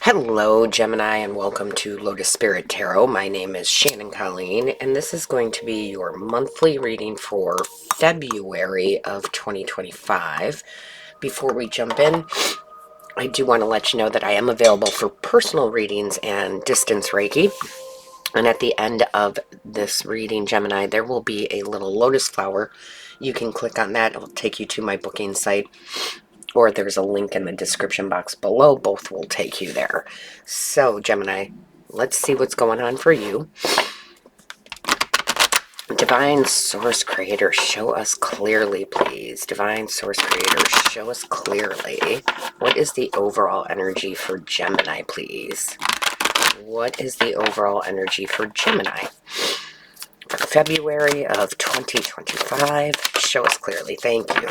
Hello, Gemini, and welcome to Lotus Spirit Tarot. My name is Shannon Colleen, and this is going to be your monthly reading for February of 2025. Before we jump in, I do want to let you know that I am available for personal readings and distance Reiki. And at the end of this reading, Gemini, there will be a little lotus flower. You can click on that. It will take you to my booking site, or there's a link in the description box below. Both will take you there. So, Gemini, let's see what's going on for you. Divine Source Creator, show us clearly, please. Divine Source Creator, show us clearly. What is the overall energy for Gemini, please? What is the overall energy for Gemini for February of 2025? Show us clearly. Thank you.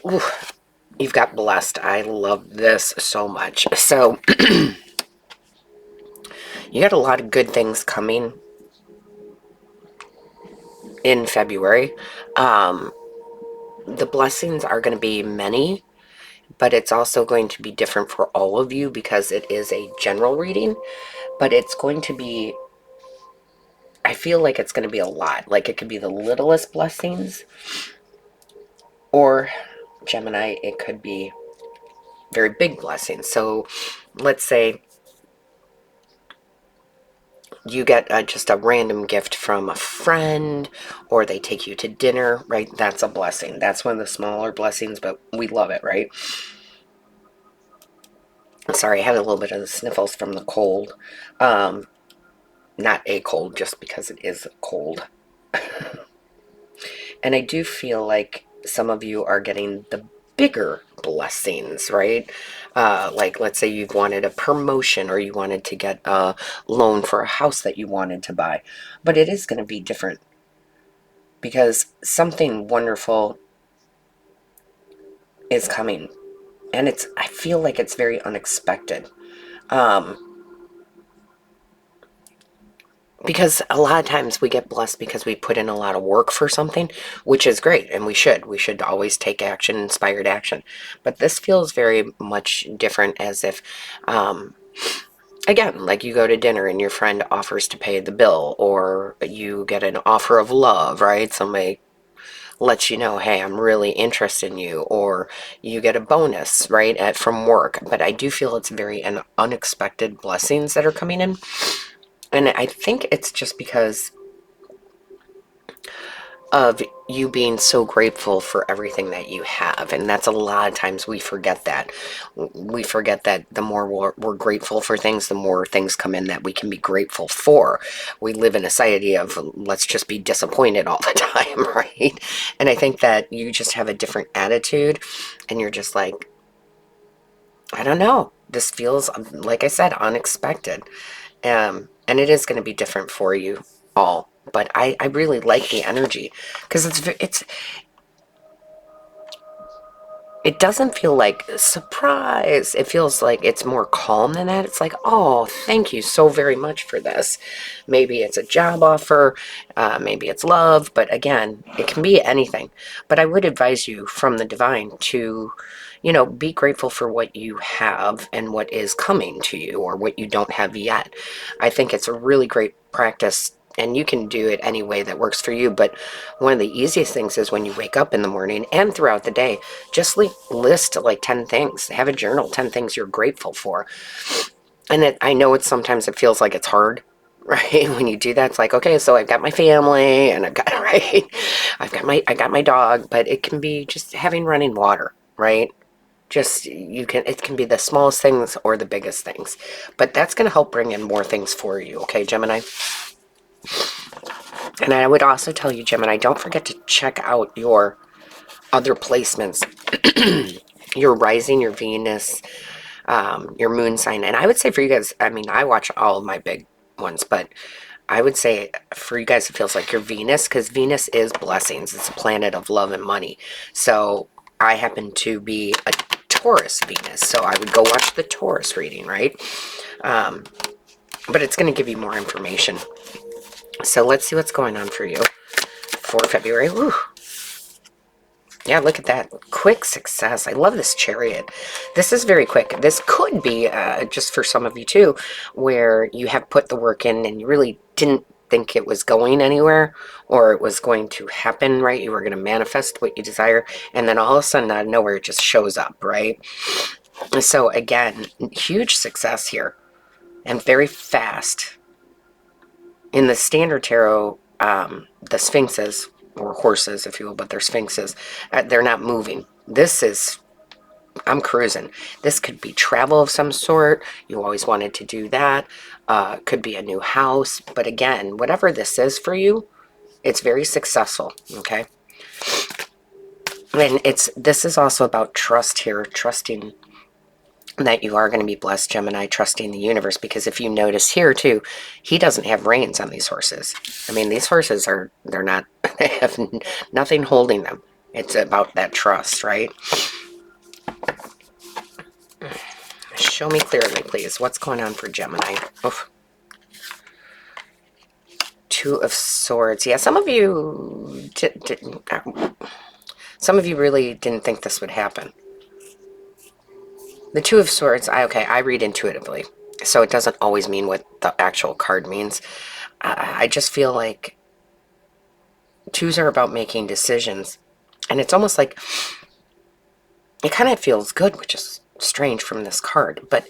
Ooh, you've got blessed. I love this so much. So, you got a lot of good things coming in February. The blessings are going to be many, but it's also going to be different for all of you because it is a general reading, but it's going to be, I feel like it's going to be a lot. Like it could be the littlest blessings, or Gemini, it could be very big blessings. So let's say you get just a random gift from a friend, or they take you to dinner, right? That's a blessing. That's one of the smaller blessings, but we love it, right? Sorry, I had a little bit of the sniffles from the cold. Not a cold, just because it is cold. And I do feel like some of you are getting the bigger blessings, right? Like, let's say you've wanted a promotion, or you wanted to get a loan for a house that you wanted to buy. But it is going to be different because something wonderful is coming. And I feel like it's very unexpected. Because a lot of times we get blessed because we put in a lot of work for something, which is great, and we should always take action, inspired action. But this feels very much different, as if again, like you go to dinner and your friend offers to pay the bill, or you get an offer of love, right? Somebody lets you know, hey, I'm really interested in you, or you get a bonus, right, from work. But I do feel it's very unexpected blessings that are coming in. And I think it's just because of you being so grateful for everything that you have. And that's a lot of times we forget that. We forget that the more we're grateful for things, the more things come in that we can be grateful for. We live in a society of let's just be disappointed all the time, right? And I think that you just have a different attitude, and you're just like, I don't know. This feels, like I said, unexpected. And it is going to be different for you all. But I really like the energy because it doesn't feel like surprise. It feels like it's more calm than that. It's like, oh, thank you so very much for this. Maybe it's a job offer, maybe it's love, but again, it can be anything. But I would advise you from the divine to, be grateful for what you have and what is coming to you, or what you don't have yet. I think it's a really great practice, and you can do it any way that works for you. But one of the easiest things is when you wake up in the morning and throughout the day, just list like 10 things. Have a journal, 10 things you're grateful for. And I know sometimes it feels like it's hard, right? When you do that, it's like, okay, so I've got my family, and I've got, right? I got my dog, but it can be just having running water, right? It can be the smallest things or the biggest things, but that's going to help bring in more things for you. Okay, Gemini? And I would also tell you, Gemini, don't forget to check out your other placements, your rising, your Venus, your moon sign. And I would say for you guys, I mean, I watch all of my big ones, but I would say for you guys, it feels like your Venus, because Venus is blessings. It's a planet of love and money. So I happen to be a Taurus Venus, so I would go watch the Taurus reading, right? But it's going to give you more information. So let's see what's going on for you for February. Woo. Yeah, look at that. Quick success. I love this Chariot. This is very quick. This could be, just for some of you too, where you have put the work in and you really didn't think it was going anywhere or it was going to happen, right? You were going to manifest what you desire. And then all of a sudden, out of nowhere, it just shows up, right? So again, huge success here and very fast. In the standard tarot, the sphinxes, or horses, if you will, but they're sphinxes, they're not moving. This is, I'm cruising. This could be travel of some sort. You always wanted to do that. Could be a new house. But again, whatever this is for you, it's very successful, okay? And this is also about trust here, trusting that you are going to be blessed, Gemini, trusting the universe, because if you notice here too, he doesn't have reins on these horses. I mean, these horses they're not, they have nothing holding them. It's about that trust, right? Show me clearly, please. What's going on for Gemini? Oof. Two of Swords. Yeah, some of you some of you really didn't think this would happen. The Two of Swords, I read intuitively, so it doesn't always mean what the actual card means. I just feel like twos are about making decisions, and it's almost like it kind of feels good, which is strange from this card, but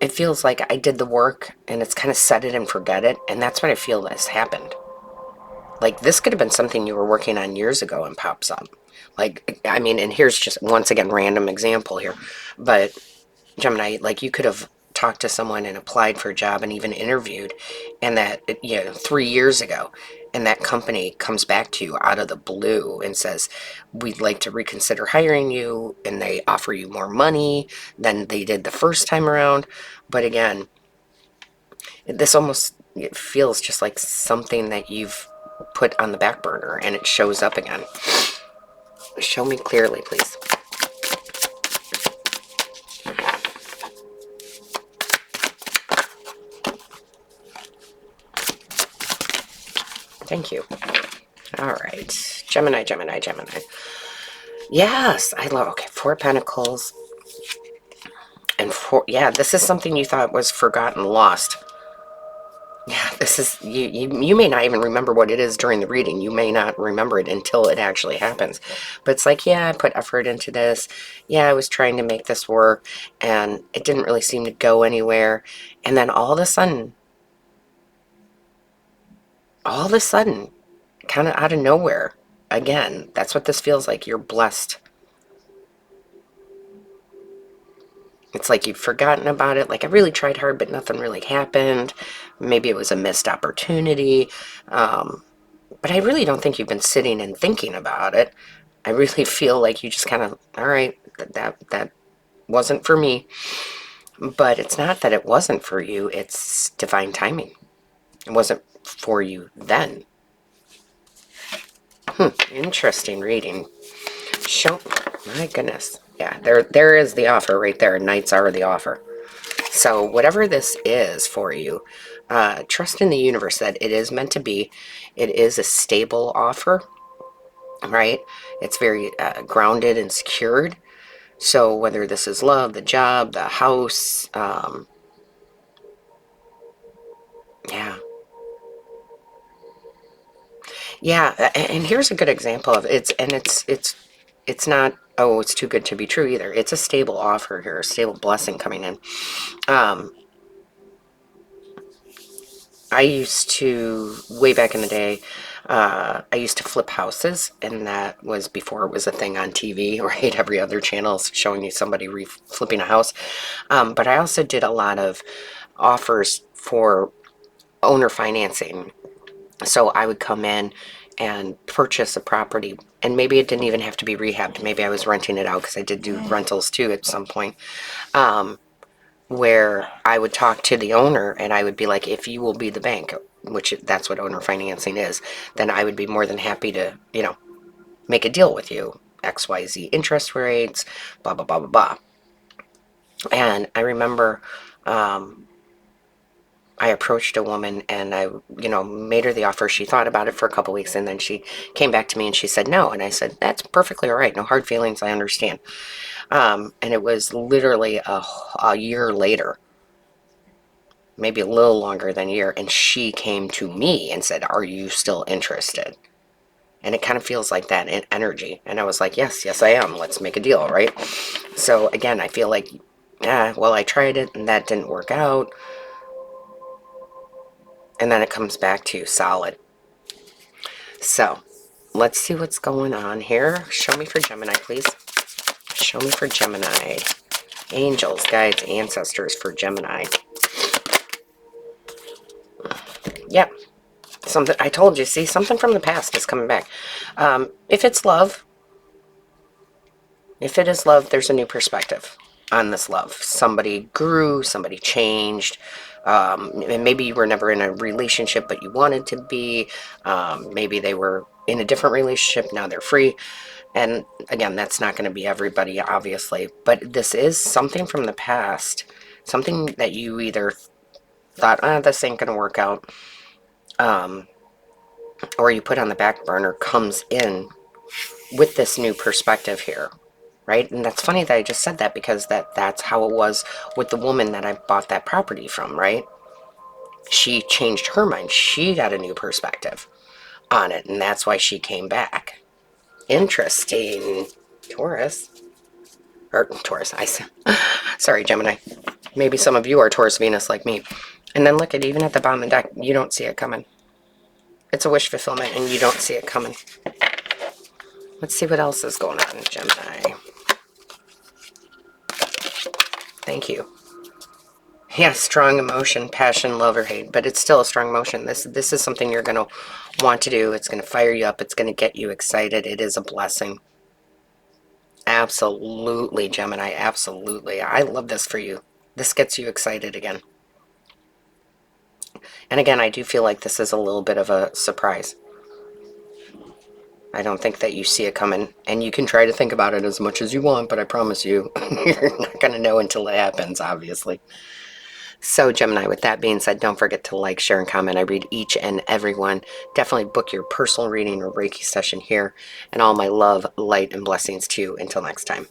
it feels like I did the work and it's kind of set it and forget it, and that's what I feel has happened. Like, this could have been something you were working on years ago and pops up. Like, I mean, and here's just, once again, random example here, but Gemini, like, you could have talked to someone and applied for a job and even interviewed, and that, 3 years ago, and that company comes back to you out of the blue and says, we'd like to reconsider hiring you, and they offer you more money than they did the first time around. But again, this almost, it feels just like something that you've put on the back burner and it shows up again. Show me clearly, please. Thank you. All right. Gemini, Gemini, Gemini. Yes, I love, okay, Four of Pentacles. And four, yeah, this is something you thought was forgotten, lost. Yeah, this is, you may not even remember what it is during the reading. You may not remember it until it actually happens. But it's like, yeah, I put effort into this. Yeah, I was trying to make this work, and it didn't really seem to go anywhere. And then all of a sudden, kind of out of nowhere, again, that's what this feels like. You're blessed. It's like you've forgotten about it. Like, I really tried hard, but nothing really happened. Maybe it was a missed opportunity. But I really don't think you've been sitting and thinking about it. I really feel like you just kind of, all right, that wasn't for me. But it's not that it wasn't for you. It's divine timing. It wasn't for you then. Interesting reading. Show, my goodness. Yeah, there is the offer right there. Knights are the offer. So whatever this is for you, trust in the universe that it is meant to be. It is a stable offer, right? It's very grounded and secured. So whether this is love, the job, the house, yeah. Yeah, and here's a good example of it. It's not, oh, it's too good to be true either. It's a stable offer here, a stable blessing coming in. I used to, way back in the day, I used to flip houses, and that was before it was a thing on TV, right? Every other channel showing you somebody flipping a house. But I also did a lot of offers for owner financing. So I would come in and purchase a property, and maybe it didn't even have to be rehabbed. Maybe I was renting it out, because I did do rentals too at some point. Where I would talk to the owner and I would be like, if you will be the bank, which that's what owner financing is, then I would be more than happy to, make a deal with you. XYZ interest rates, blah, blah, blah, blah, blah. And I remember I approached a woman and I, made her the offer. She thought about it for a couple weeks and then she came back to me and she said no. And I said, that's perfectly all right. No hard feelings. I understand. And it was literally a year later, maybe a little longer than a year. And she came to me and said, are you still interested? And it kind of feels like that in energy. And I was like, yes, I am. Let's make a deal, right? So again, I feel like, well, I tried it and that didn't work out. And then it comes back to solid. So let's see what's going on here. Show me for Gemini, please. Show me for Gemini. Angels, guides, ancestors for Gemini. Yep. Something I told you, see, something from the past is coming back. If it's love, if it is love, there's a new perspective on this love. Somebody grew, somebody changed. And maybe you were never in a relationship, but you wanted to be. Maybe they were in a different relationship, now they're free. And again, that's not going to be everybody, obviously. But this is something from the past. Something that you either thought, this ain't going to work out. Or you put on the back burner, comes in with this new perspective here, right? And that's funny that I just said that because that's how it was with the woman that I bought that property from, right? She changed her mind. She got a new perspective on it, and that's why she came back. Interesting. Taurus. Or Taurus, sorry, Gemini. Maybe some of you are Taurus Venus like me. And then look at, even at the bottom of the deck, you don't see it coming. It's a wish fulfillment, and you don't see it coming. Let's see what else is going on, Gemini. Thank you. Yeah, strong emotion, passion, love, or hate, but it's still a strong emotion. This is something you're going to want to do. It's going to fire you up. It's going to get you excited. It is a blessing. Absolutely, Gemini. Absolutely. I love this for you. This gets you excited again. And again, I do feel like this is a little bit of a surprise. I don't think that you see it coming, and you can try to think about it as much as you want, but I promise you, you're not going to know until it happens, obviously. So Gemini, with that being said, don't forget to like, share, and comment. I read each and every one. Definitely book your personal reading or Reiki session here, and all my love, light, and blessings to you. Until next time.